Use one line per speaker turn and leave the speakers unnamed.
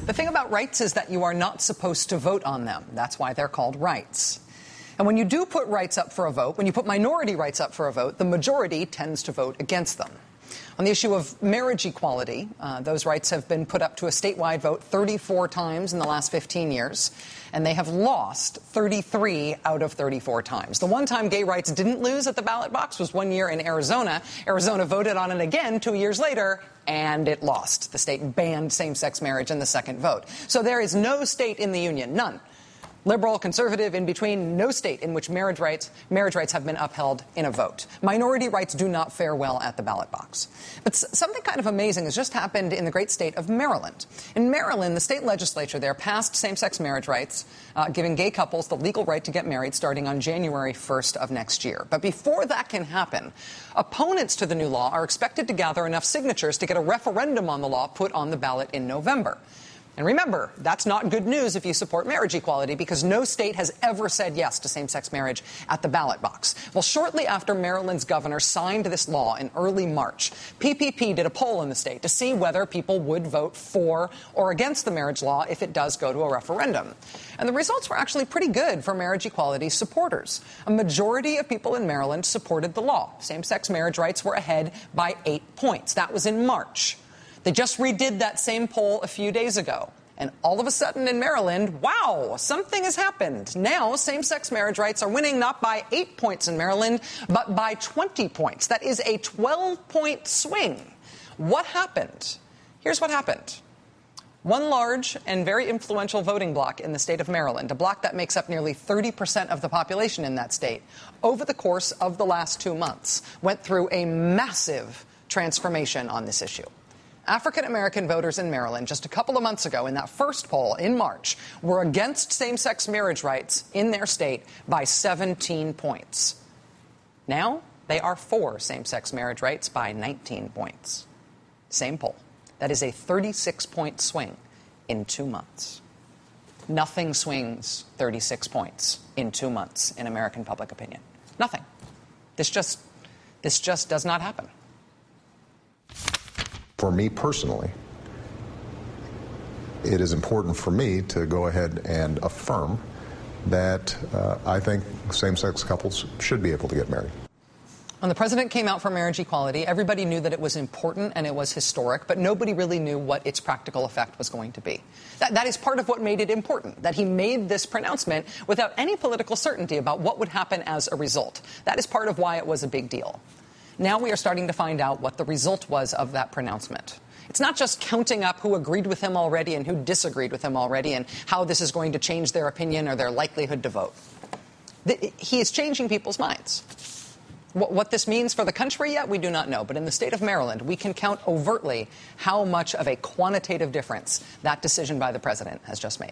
The thing about rights is that you are not supposed to vote on them. That's why they're called rights. And when you do put rights up for a vote, when you put minority rights up for a vote, the majority tends to vote against them. On the issue of marriage equality, those rights have been put up to a statewide vote 34 times in the last 15 years, and they have lost 33 out of 34 times. The one time gay rights didn't lose at the ballot box was one year in Arizona. Arizona voted on it again 2 years later, and it lost. The state banned same-sex marriage in the second vote. So there is no state in the union, none, liberal, conservative, in between, no state in which marriage rights have been upheld in a vote. Minority rights do not fare well at the ballot box. But something kind of amazing has just happened in the great state of Maryland. In Maryland, the state legislature there passed same-sex marriage rights, giving gay couples the legal right to get married starting on January 1st of next year. But before that can happen, opponents to the new law are expected to gather enough signatures to get a referendum on the law put on the ballot in November. And remember, that's not good news if you support marriage equality, because no state has ever said yes to same-sex marriage at the ballot box. Well, shortly after Maryland's governor signed this law in early March, PPP did a poll in the state to see whether people would vote for or against the marriage law if it does go to a referendum. And the results were actually pretty good for marriage equality supporters. A majority of people in Maryland supported the law. Same-sex marriage rights were ahead by 8 points. That was in March. They just redid that same poll a few days ago. And all of a sudden in Maryland, wow, something has happened. Now same-sex marriage rights are winning not by 8 points in Maryland, but by 20 points. That is a 12-point swing. What happened? Here's what happened. One large and very influential voting bloc in the state of Maryland, a bloc that makes up nearly 30% of the population in that state, over the course of the last 2 months, went through a massive transformation on this issue. African-American voters in Maryland just a couple of months ago in that first poll in March were against same-sex marriage rights in their state by 17 points. Now they are for same-sex marriage rights by 19 points. Same poll. That is a 36-point swing in 2 months. Nothing swings 36 points in 2 months in American public opinion. Nothing. This just does not happen.
For me personally, it is important for me to go ahead and affirm that I think same-sex couples should be able to get married.
When the president came out for marriage equality, everybody knew that it was important and it was historic, but nobody really knew what its practical effect was going to be. That is part of what made it important, that he made this pronouncement without any political certainty about what would happen as a result. That is part of why it was a big deal. Now we are starting to find out what the result was of that pronouncement. It's not just counting up who agreed with him already and who disagreed with him already and how this is going to change their opinion or their likelihood to vote. He is changing people's minds. What this means for the country yet, we do not know. But in the state of Maryland, we can count overtly how much of a quantitative difference that decision by the president has just made.